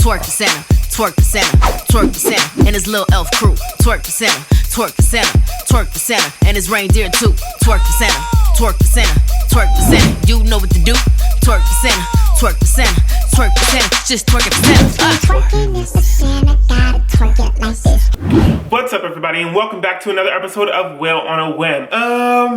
Twerk for Santa, twerk for Santa, twerk for Santa, and his little elf crew. Twerk for Santa, twerk for Santa, twerk for Santa, and his reindeer too. Twerk for Santa, twerk for Santa, twerk for Santa. You know what to do. Twerk for Santa, twerk for Santa, twerk for Santa. Just twerk it for Santa. Twerking is for Santa, gotta twerk it like this. What's up, everybody, and welcome back to another episode of Will on a Whim.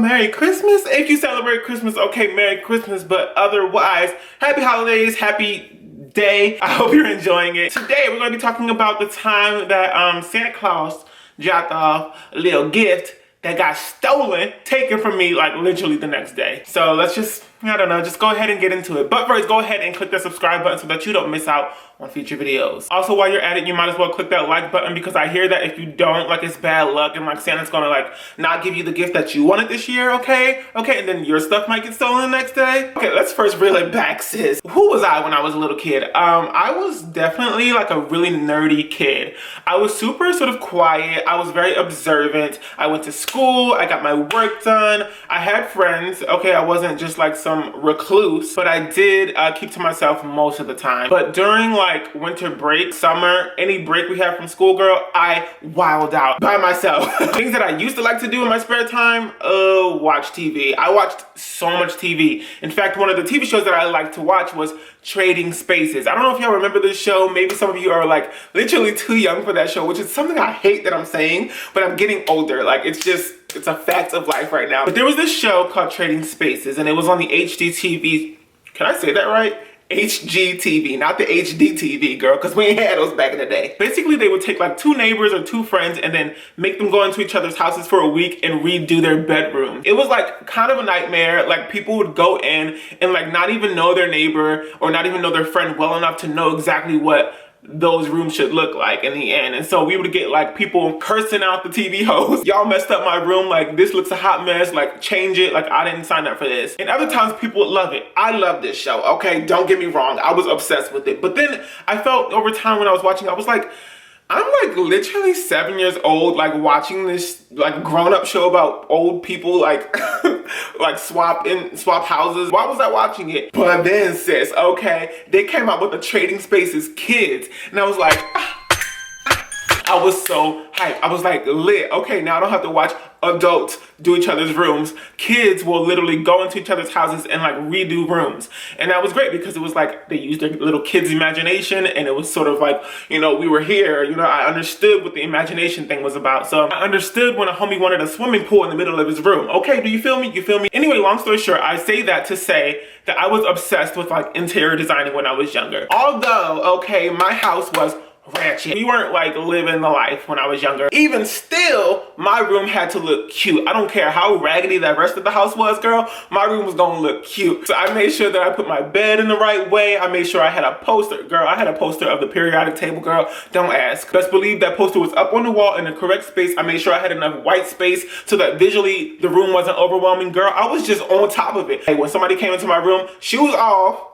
Merry Christmas. If you celebrate Christmas, okay, Merry Christmas, but otherwise, happy holidays, happy day. I hope you're enjoying it. Today, we're going to be talking about the time that Santa Claus dropped off a little gift that got stolen, taken from me, like, literally the next day. So let's just, I don't know, just go ahead and get into it. But first, go ahead and click that subscribe button so that you don't miss out on future videos. Also, while you're at it, you might as well click that like button, because I hear that if you don't, like, it's bad luck and, like, Santa's gonna, like, not give you the gift that you wanted this year, okay? Okay, and then your stuff might get stolen the next day. Okay, let's first reel it back, sis. Who was I when I was a little kid? I was definitely, like, a really nerdy kid. I was super sort of quiet. I was very observant. I went to school. I got my work done. I had friends. Okay, I wasn't just, like, some recluse, but I did keep to myself most of the time. But during, like, winter break, summer, any break we have from school, girl, I wilded out by myself. Things that I used to like to do in my spare time, watch TV. I watched so much TV. In fact, one of the TV shows that I liked to watch was Trading Spaces. I don't know if y'all remember this show. Maybe some of you are, like, literally too young for that show, which is something I hate that I'm saying, but I'm getting older. Like, it's a fact of life right now. But there was this show called Trading Spaces, and it was on the HGTV. Can I say that right? HGTV, not the HDTV, girl, because we ain't had those back in the day. Basically, they would take, like, two neighbors or two friends and then make them go into each other's houses for a week and redo their bedroom. It was, like, kind of a nightmare. Like, people would go in and, like, not even know their neighbor or not even know their friend well enough to know exactly what those rooms should look like in the end. And so we would get, like, people cursing out the TV host. Y'all messed up my room. Like, this looks a hot mess. Like, change it. Like, I didn't sign up for this. And other times people would love it. I love this show. Okay, don't get me wrong. I was obsessed with it. But then I felt over time when I was watching, I was like, I'm, like, literally 7 years old, like, watching this, like, grown-up show about old people, like, like, swap houses. Why was I watching it? But then, sis, okay, they came out with the Trading Spaces Kids, and I was like, I was so hyped. I was like, lit. Okay, now I don't have to watch adults do each other's rooms. Kids will literally go into each other's houses and, like, redo rooms. And that was great because it was like they used their little kids' imagination, and it was sort of like, you know, we were here. You know, I understood what the imagination thing was about. So I understood when a homie wanted a swimming pool in the middle of his room. Okay, do you feel me? You feel me? Anyway, long story short, I say that to say that I was obsessed with, like, interior designing when I was younger. Although, okay, my house was ratchet. We weren't, like, living the life when I was younger. Even still, my room had to look cute. I don't care how raggedy that rest of the house was, girl. My room was gonna look cute. So I made sure that I put my bed in the right way. I made sure I had a poster. Girl, I had a poster of the periodic table, girl. Don't ask. Best believe that poster was up on the wall in the correct space. I made sure I had enough white space so that visually the room wasn't overwhelming. Girl, I was just on top of it. Hey, when somebody came into my room, shoes off.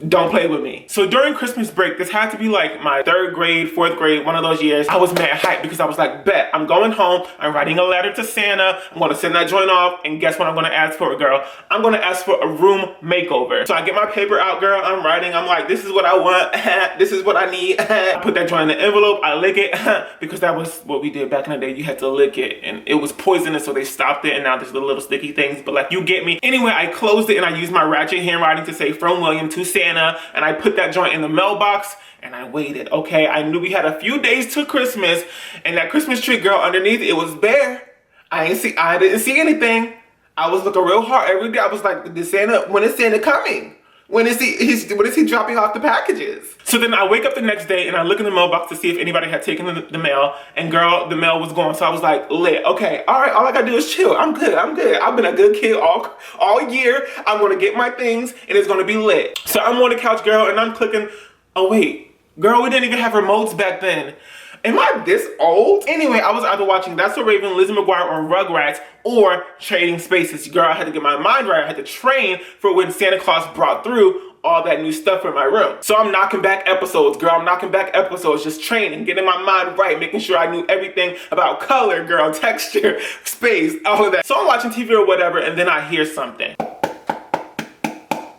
Don't play with me. So during Christmas break, this had to be like my 3rd grade, 4th grade, one of those years. I was mad hyped because I was like, bet, I'm going home. I'm writing a letter to Santa. I'm going to send that joint off. And guess what I'm going to ask for, girl? I'm going to ask for a room makeover. So I get my paper out, girl. I'm writing. I'm like, this is what I want. This is what I need. I put that joint in the envelope. I lick it because that was what we did back in the day. You had to lick it and it was poisonous. So they stopped it. And now there's the little sticky things. But, like, you get me. Anyway, I closed it and I used my ratchet handwriting to say from William to Santa. And I put that joint in the mailbox and I waited. Okay, I knew we had a few days to Christmas, and that Christmas tree, girl, underneath it was bare. I didn't see anything. I was looking real hard every day. I was like, when is Santa coming? When is he dropping off the packages? So then I wake up the next day and I look in the mailbox to see if anybody had taken the mail, and girl, the mail was gone. So I was like, lit. Okay, all right, all I gotta do is chill. I'm good. I've been a good kid all year. I'm gonna get my things and it's gonna be lit. So I'm on the couch, girl, and I'm clicking. Oh wait, girl, we didn't even have remotes back then. Am I this old? Anyway, I was either watching That's So Raven, Lizzie McGuire, or Rugrats, or Trading Spaces. Girl, I had to get my mind right. I had to train for when Santa Claus brought through all that new stuff in my room. So I'm knocking back episodes, girl. I'm knocking back episodes, just training, getting my mind right, making sure I knew everything about color, girl, texture, space, all of that. So I'm watching TV or whatever, and then I hear something.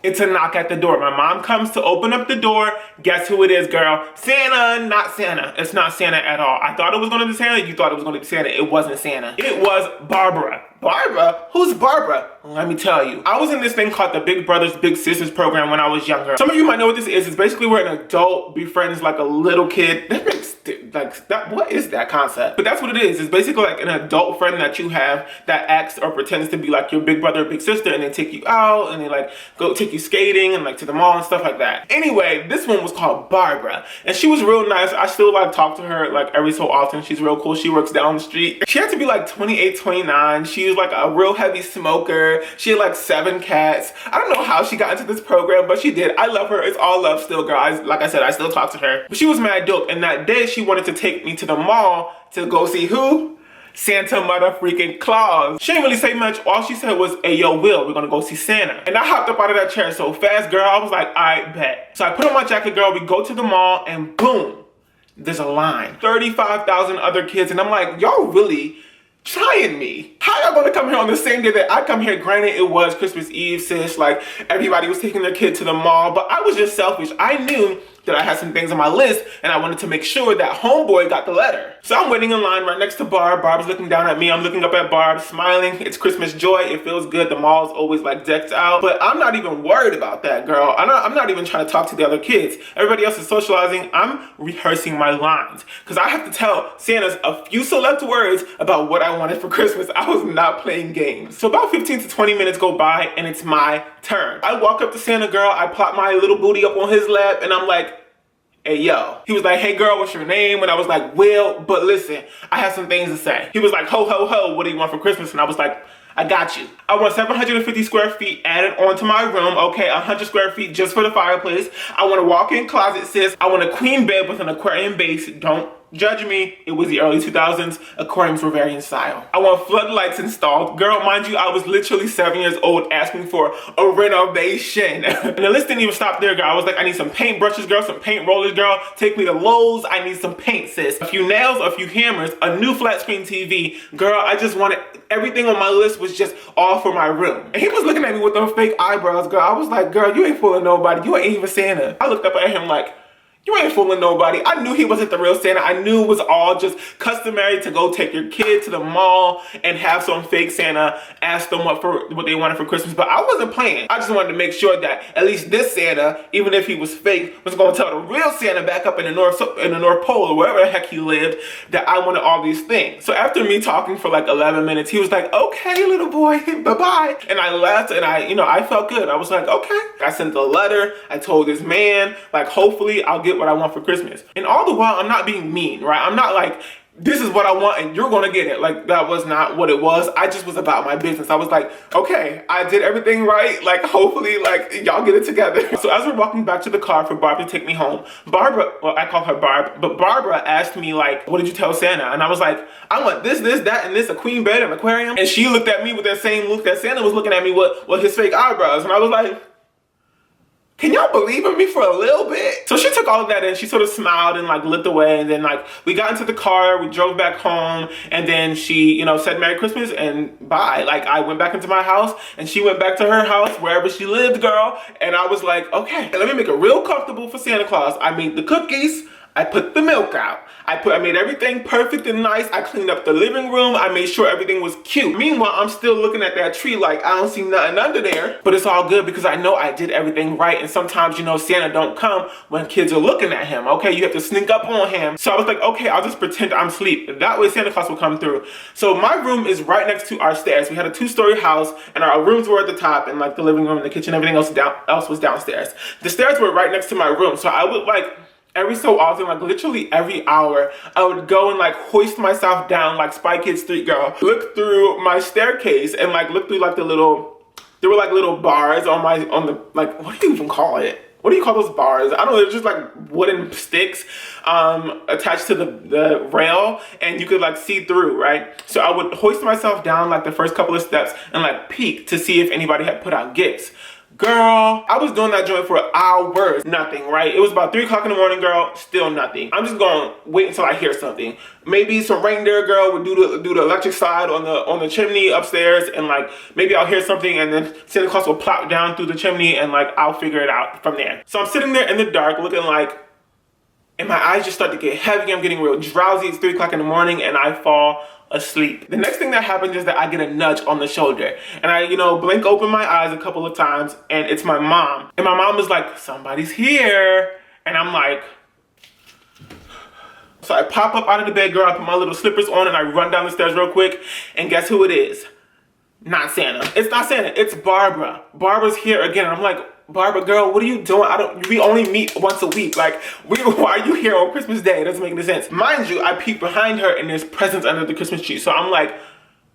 it's a knock at the door. My mom comes to open up the door. Guess who it is, girl? Santa, not Santa. It's not Santa at all. I thought it was gonna be Santa. You thought it was gonna be Santa. It wasn't Santa. It was Barbara. Barbara? Who's Barbara? Let me tell you. I was in this thing called the Big Brothers Big Sisters program when I was younger. Some of you might know what this is. It's basically where an adult befriends like a little kid. That makes like that. What is that concept? But that's what it is. It's basically like an adult friend that you have that acts or pretends to be like your big brother or big sister, and they take you out and they like go take you skating and like to the mall and stuff like that. Anyway, this one was called Barbara, and she was real nice. I still like talk to her like every so often. She's real cool. She works down the street. She had to be like 28, 29. She was like a real heavy smoker. She had like 7 cats. I don't know how she got into this program, but she did. I love her. It's all love still, girl. Like I said, I still talk to her. But she was mad dope, and that day she wanted to take me to the mall to go see who? Santa mother freaking Claus. She didn't really say much. All she said was, hey, yo, Will, we're gonna go see Santa. And I hopped up out of that chair so fast, girl. I was like, I bet. So I put on my jacket, girl. We go to the mall, and boom, there's a line. 35,000 other kids, and I'm like, y'all really trying me? How y'all gonna come here on the same day that I come here? Granted, it was Christmas Eve, sis. Like, everybody was taking their kid to the mall, but I was just selfish. I knew that I had some things on my list, and I wanted to make sure that homeboy got the letter. So I'm waiting in line right next to Barb. Barb's looking down at me. I'm looking up at Barb, smiling. It's Christmas joy. It feels good. The mall's always like decked out. But I'm not even worried about that, girl. I'm not even trying to talk to the other kids. Everybody else is socializing. I'm rehearsing my lines because I have to tell Santa a few select words about what I wanted for Christmas. I was not playing games. So about 15 to 20 minutes go by, and it's my turn. I walk up to Santa, girl. I plop my little booty up on his lap, and I'm like, hey, yo. He was like, hey, girl, what's your name? And I was like, Will, but listen, I have some things to say. He was like, ho, ho, ho, what do you want for Christmas? And I was like, I got you. I want 750 square feet added onto my room. Okay, 100 square feet just for the fireplace. I want a walk-in closet, sis. I want a queen bed with an aquarium base. Don't judge me. It was the early 2000s. Aquariums were very in style. I want floodlights installed. Girl, mind you, I was literally 7 years old asking for a renovation. And the list didn't even stop there, girl. I was like, I need some paint brushes, girl, some paint rollers, girl. Take me to Lowe's. I need some paint, sis. A few nails, a few hammers, a new flat screen TV. Girl, I just wanted, everything on my list was just all for my room. And he was looking at me with those fake eyebrows, girl. I was like, girl, you ain't fooling nobody. You ain't even Santa. I looked up at him like, you ain't fooling nobody. I knew he wasn't the real Santa. I knew it was all just customary to go take your kid to the mall and have some fake Santa ask them what they wanted for Christmas. But I wasn't playing. I just wanted to make sure that at least this Santa, even if he was fake, was going to tell the real Santa back up in the North Pole or wherever the heck he lived that I wanted all these things. So after me talking for like 11 minutes, he was like, okay, little boy, bye-bye. And I left, and I felt good. I was like, okay. I sent the letter. I told this man, like, hopefully I'll get what I want for Christmas. And all the while, I'm not being mean, right? I'm not like, this is what I want and you're gonna get it. Like, that was not what it was. I just was about my business. I was like, okay, I did everything right. Like, hopefully, like, y'all get it together. So as we're walking back to the car for Barb to take me home, Barbara, well, I call her Barb, but Barbara asked me, like, what did you tell Santa? And I was like, I want this, that, and this, a queen bed, an aquarium. And she looked at me with that same look that Santa was looking at me with his fake eyebrows. And I was like, can y'all believe in me for a little bit? So she took all of that and she sort of smiled and like looked away, and then like we got into the car, we drove back home, and then she, said Merry Christmas and bye. Like, I went back into my house and she went back to her house, wherever she lived, girl. And I was like, okay, let me make it real comfortable for Santa Claus. I made the cookies. I put the milk out. I made everything perfect and nice. I cleaned up the living room. I made sure everything was cute. Meanwhile, I'm still looking at that tree like I don't see nothing under there. But it's all good because I know I did everything right. And sometimes, Santa don't come when kids are looking at him. Okay, you have to sneak up on him. So I was like, okay, I'll just pretend I'm asleep. That way Santa Claus will come through. So my room is right next to our stairs. We had a 2-story house, and our rooms were at the top, and like the living room and the kitchen, everything else was downstairs. The stairs were right next to my room. So I would like, every so often, like literally every hour, I would go and like hoist myself down like Spy Kids 3 girl, look through my staircase and like look through like there were like little bars on the, like, what do you even call it? What do you call those bars? I don't know, they're just like wooden sticks attached to the rail, and you could like see through, right? So I would hoist myself down like the first couple of steps and like peek to see if anybody had put out gifts. Girl, I was doing that joint for hours. Nothing, right? It was about 3 o'clock in the morning, girl. Still nothing. I'm just going to wait until I hear something. Maybe some reindeer, girl, would do the electric slide on the chimney upstairs, and like maybe I'll hear something, and then Santa Claus will plop down through the chimney, and like I'll figure it out from there. So I'm sitting there in the dark looking like, and my eyes just start to get heavy. I'm getting real drowsy. It's 3 o'clock in the morning, and I fall asleep. The next thing that happens is that I get a nudge on the shoulder, and I, blink open my eyes a couple of times, and it's my mom. And my mom is like, somebody's here. And I'm like, so I pop up out of the bed, girl. I put my little slippers on, and I run down the stairs real quick. And guess who it is? Not Santa. It's not Santa. It's Barbara. Barbara's here again. And I'm like, Barbara, girl, what are you doing? We only meet once a week. Like, why are you here on Christmas Day? It doesn't make any sense. Mind you, I peek behind her and there's presents under the Christmas tree. So I'm like,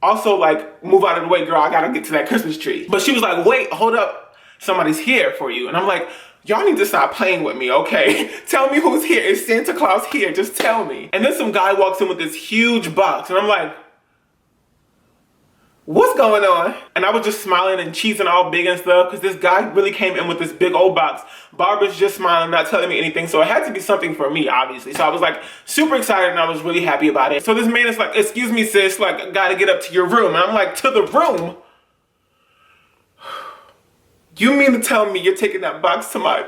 also like, move out of the way, girl. I gotta get to that Christmas tree. But she was like, wait, hold up. Somebody's here for you. And I'm like, y'all need to stop playing with me, okay? Tell me who's here. Is Santa Claus here? Just tell me. And then some guy walks in with this huge box. And I'm like, what's going on? And I was just smiling and cheesing all big and stuff because this guy really came in with this big old box. Barbara's just smiling, not telling me anything. So it had to be something for me, obviously. So I was like super excited and I was really happy about it. So this man is like, excuse me, sis, like, gotta get up to your room. And I'm like, to the room? You mean to tell me you're taking that box to my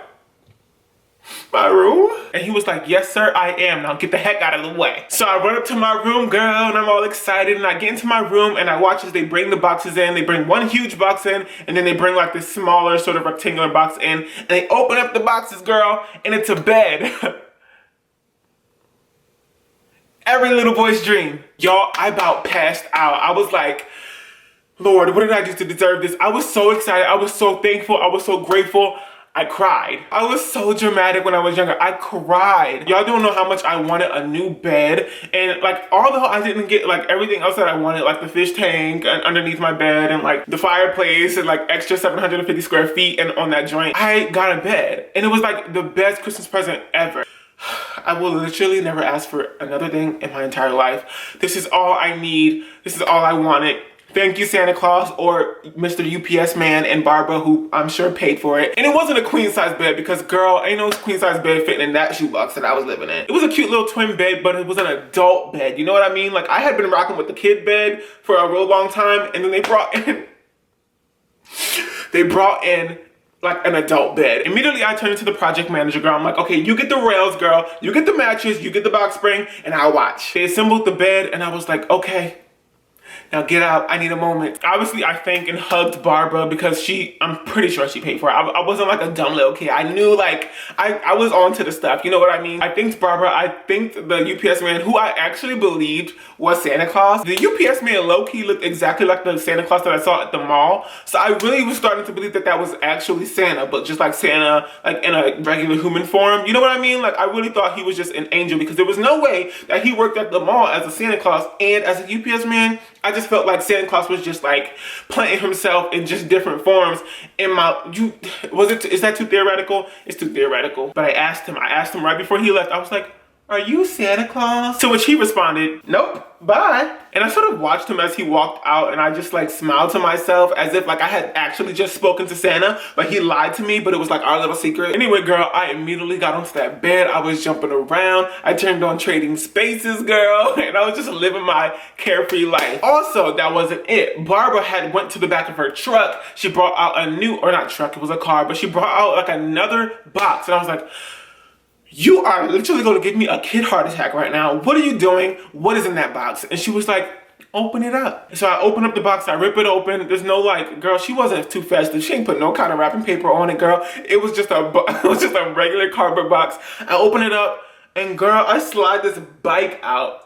room? And he was like, yes sir, I am. Now get the heck out of the way. So I run up to my room, girl, and I'm all excited, and I get into my room and I watch as they bring the boxes in. They bring one huge box in, and then they bring like this smaller sort of rectangular box in, and they open up the boxes, girl, and it's a bed. Every little boy's dream. Y'all, I about passed out. I was like, Lord, what did I do to deserve this? I was so excited. I was so thankful. I was so grateful. I cried. I was so dramatic when I was younger. I cried. Y'all don't know how much I wanted a new bed. And like, although I didn't get like everything else that I wanted, like the fish tank underneath my bed and like the fireplace and like extra 750 square feet and on that joint, I got a bed. And it was like the best Christmas present ever. I will literally never ask for another thing in my entire life. This is all I need. This is all I wanted. Thank you, Santa Claus, or Mr. UPS man and Barbara, who I'm sure paid for it. And it wasn't a queen size bed because, girl, ain't no queen size bed fitting in that shoebox that I was living in. It was a cute little twin bed, but it was an adult bed. You know what I mean? Like, I had been rocking with the kid bed for a real long time, and then they brought in like an adult bed. Immediately I turned into the project manager, girl. I'm like, okay, you get the rails, girl. You get the mattress, you get the box spring, and I'll watch. They assembled the bed, and I was like, okay. Now get out, I need a moment. Obviously, I thanked and hugged Barbara because I'm pretty sure she paid for it. I wasn't like a dumb little kid. I knew like, I was on to the stuff, you know what I mean? I thanked Barbara, I thanked the UPS man who I actually believed was Santa Claus. The UPS man low-key looked exactly like the Santa Claus that I saw at the mall. So I really was starting to believe that that was actually Santa, but just like Santa, like in a regular human form. You know what I mean? Like I really thought he was just an angel because there was no way that he worked at the mall as a Santa Claus and as a UPS man. I just felt like Santa Claus was just like playing himself in just different forms. Is that too theoretical? It's too theoretical. But I asked him right before he left, I was like, are you Santa Claus? To which he responded, nope, bye. And I sort of watched him as he walked out and I just like smiled to myself as if like I had actually just spoken to Santa, but he lied to me, but it was like our little secret. Anyway, girl, I immediately got onto that bed. I was jumping around. I turned on Trading Spaces, girl, and I was just living my carefree life. Also, that wasn't it. Barbara had went to the back of her truck. She brought out a new, or not truck, it was a car, but she brought out like another box. And I was like, you are literally going to give me a kid heart attack right now. What are you doing? What is in that box? And she was like, open it up. So I open up the box, I rip it open. There's no like, girl, she wasn't too festive. She ain't put no kind of wrapping paper on it, girl. It was just a regular cardboard box. I open it up and girl, I slide this bike out.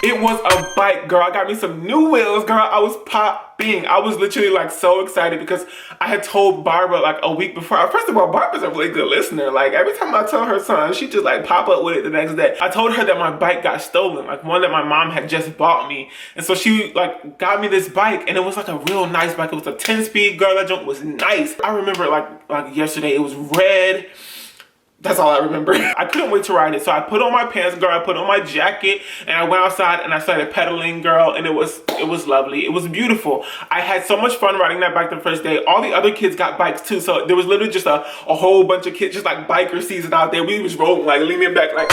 It was a bike, girl. I got me some new wheels, girl. I was popping. I was literally like so excited because I had told Barbara like a week before. First of all, Barbara's a really good listener. Like every time I tell her something, she just like pop up with it the next day. I told her that my bike got stolen, like one that my mom had just bought me. And so she like got me this bike and it was like a real nice bike. It was a 10-speed, girl. That junk was nice. I remember like yesterday, it was red. That's all I remember. I couldn't wait to ride it. So I put on my pants, girl. I put on my jacket and I went outside and I started pedaling, girl. And it was lovely. It was beautiful. I had so much fun riding that bike the first day. All the other kids got bikes too. So there was literally just a whole bunch of kids, just like biker season out there. We was rolling, like leaning back, like.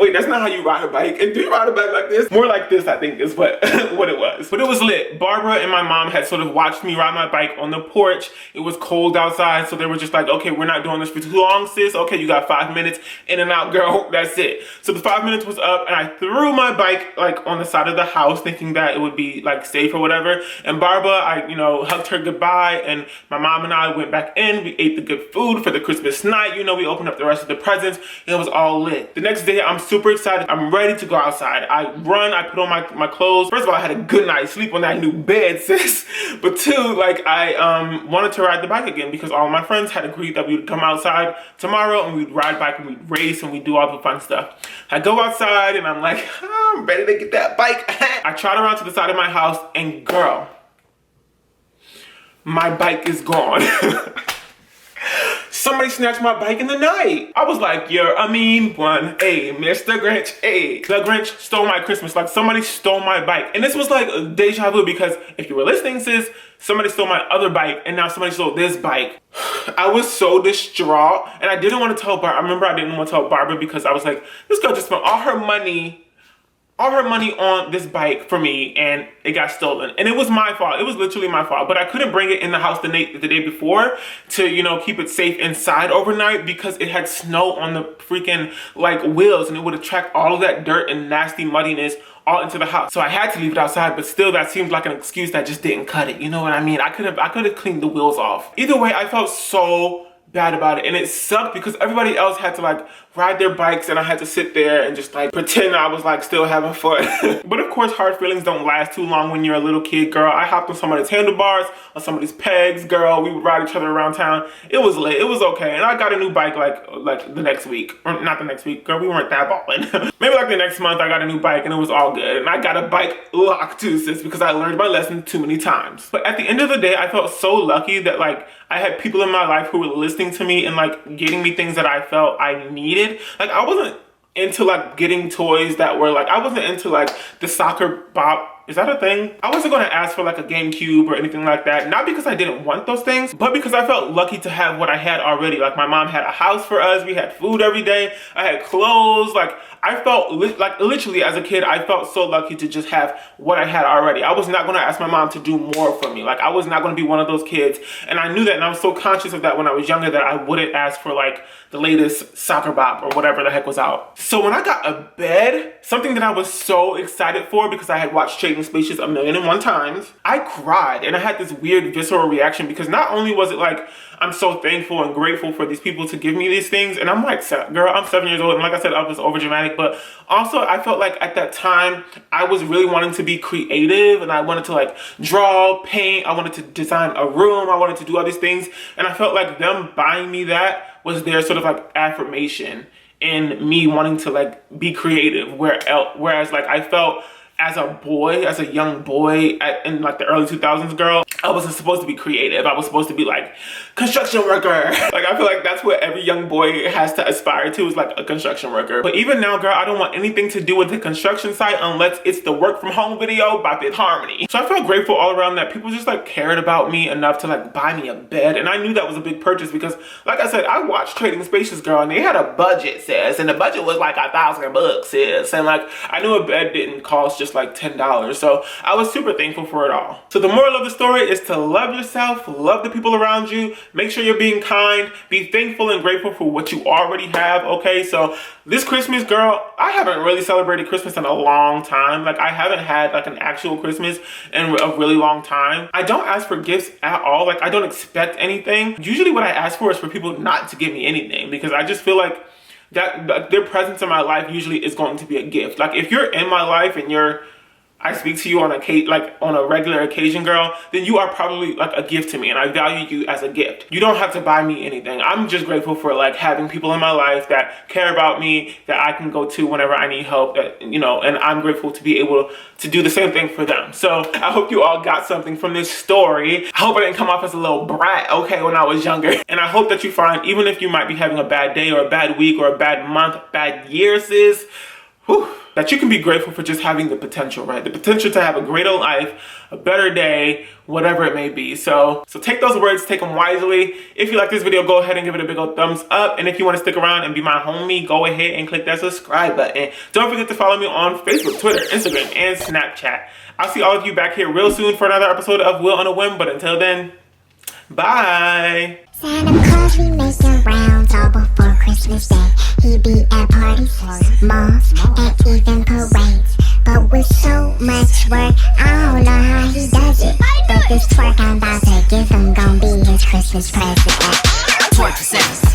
Wait, that's not how you ride a bike. And do you ride a bike like this? More like this, I think, is what what it was. But it was lit. Barbara and my mom had sort of watched me ride my bike on the porch. It was cold outside, so they were just like, okay, we're not doing this for too long, sis. Okay, you got 5 minutes, in and out, girl. That's it. So the 5 minutes was up, and I threw my bike like on the side of the house, thinking that it would be like safe or whatever. And Barbara, I hugged her goodbye, and my mom and I went back in. We ate the good food for the Christmas night. We opened up the rest of the presents, and it was all lit. The next day, I'm super excited. I'm ready to go outside. I run, I put on my clothes. First of all, I had a good night's sleep on that new bed, sis. But two, like I wanted to ride the bike again because all my friends had agreed that we would come outside tomorrow and we'd ride bike and we'd race and we'd do all the fun stuff. I go outside and I'm like, I'm ready to get that bike. I trot around to the side of my house and girl, my bike is gone. Somebody snatched my bike in the night. I was like, you're a mean one. Hey, Mr. Grinch. Hey, the Grinch stole my Christmas. Like somebody stole my bike. And this was like a deja vu because if you were listening, sis, somebody stole my other bike and now somebody stole this bike. I was so distraught and I didn't want to tell Barbara. I remember I didn't want to tell Barbara because I was like, this girl just spent all her money on this bike for me and it got stolen. And it was my fault. It was literally my fault. But I couldn't bring it in the house the day before to, keep it safe inside overnight because it had snow on the freaking like wheels and it would attract all of that dirt and nasty muddiness all into the house. So I had to leave it outside, but still that seemed like an excuse that just didn't cut it. You know what I mean? I could have cleaned the wheels off. Either way, I felt so bad about it and it sucked because everybody else had to like ride their bikes and I had to sit there and just like pretend I was like still having fun. But of course hard feelings don't last too long when you're a little kid, girl. I hopped on somebody's handlebars, on somebody's pegs, girl. We would ride each other around town. It was lit. It was okay. And I got a new bike like the next week. Or not the next week, girl, we weren't that balling. Maybe like the next month I got a new bike and it was all good. And I got a bike lock too, sis, because I learned my lesson too many times. But at the end of the day, I felt so lucky that like I had people in my life who were listening to me and like getting me things that I felt I needed. Like I wasn't into like getting toys that were like, I wasn't into like the soccer bop. Is that a thing? I wasn't going to ask for like a GameCube or anything like that. Not because I didn't want those things, but because I felt lucky to have what I had already. Like my mom had a house for us. We had food every day. I had clothes. Like I felt like literally as a kid, I felt so lucky to just have what I had already. I was not going to ask my mom to do more for me. Like I was not going to be one of those kids. And I knew that and I was so conscious of that when I was younger that I wouldn't ask for like the latest soccer bop or whatever the heck was out. So when I got a bed, something that I was so excited for because I had watched Trading Spaces 1,001 times, I cried and I had this weird visceral reaction because not only was it like I'm so thankful and grateful for these people to give me these things and I'm like, girl, I'm 7 years old and like I said, I was over dramatic, but also I felt like at that time I was really wanting to be creative and I wanted to like draw, paint, I wanted to design a room, I wanted to do all these things and I felt like them buying me that was their sort of like affirmation in me wanting to like be creative, whereas like I felt as a young boy in like the early 2000s, girl, I wasn't supposed to be creative. I was supposed to be like construction worker. Like I feel like that's what every young boy has to aspire to, is like a construction worker. But even now, girl, I don't want anything to do with the construction site unless it's the work from home video by Fifth Harmony. So I felt grateful all around that people just like cared about me enough to like buy me a bed. And I knew that was a big purchase because like I said, I watched Trading Spaces, girl, and they had a budget, sis, and the budget was like $1,000, sis. And like I knew a bed didn't cost just like $10. So I was super thankful for it all. So the moral of the story is to love yourself, love the people around you, make sure you're being kind, be thankful and grateful for what you already have, okay? So this Christmas, girl, I haven't really celebrated Christmas in a long time. Like I haven't had like an actual Christmas in a really long time. I don't ask for gifts at all. Like I don't expect anything. Usually what I ask for is for people not to give me anything because I just feel like that their presence in my life usually is going to be a gift. Like if you're in my life and you're I speak to you on a regular occasion, girl, then you are probably like a gift to me, and I value you as a gift. You don't have to buy me anything. I'm just grateful for like having people in my life that care about me, that I can go to whenever I need help, and I'm grateful to be able to do the same thing for them. So I hope you all got something from this story. I hope I didn't come off as a little brat, okay, when I was younger. And I hope that you find, even if you might be having a bad day or a bad week or a bad month, bad year, sis, that you can be grateful for just having the potential, right? The potential to have a greater life, a better day, whatever it may be. So take those words, take them wisely. If you like this video, go ahead and give it a big old thumbs up. And if you want to stick around and be my homie, go ahead and click that subscribe button. Don't forget to follow me on Facebook, Twitter, Instagram, and Snapchat. I'll see all of you back here real soon for another episode of Will on a Whim. But until then, bye. Santa Claus be making rounds all before Christmas Day. He be at parties, malls, and even parades. But with so much work, I don't know how he does it. But this twerk I'm about to give him gon' be his Christmas present. Twerk for Santa.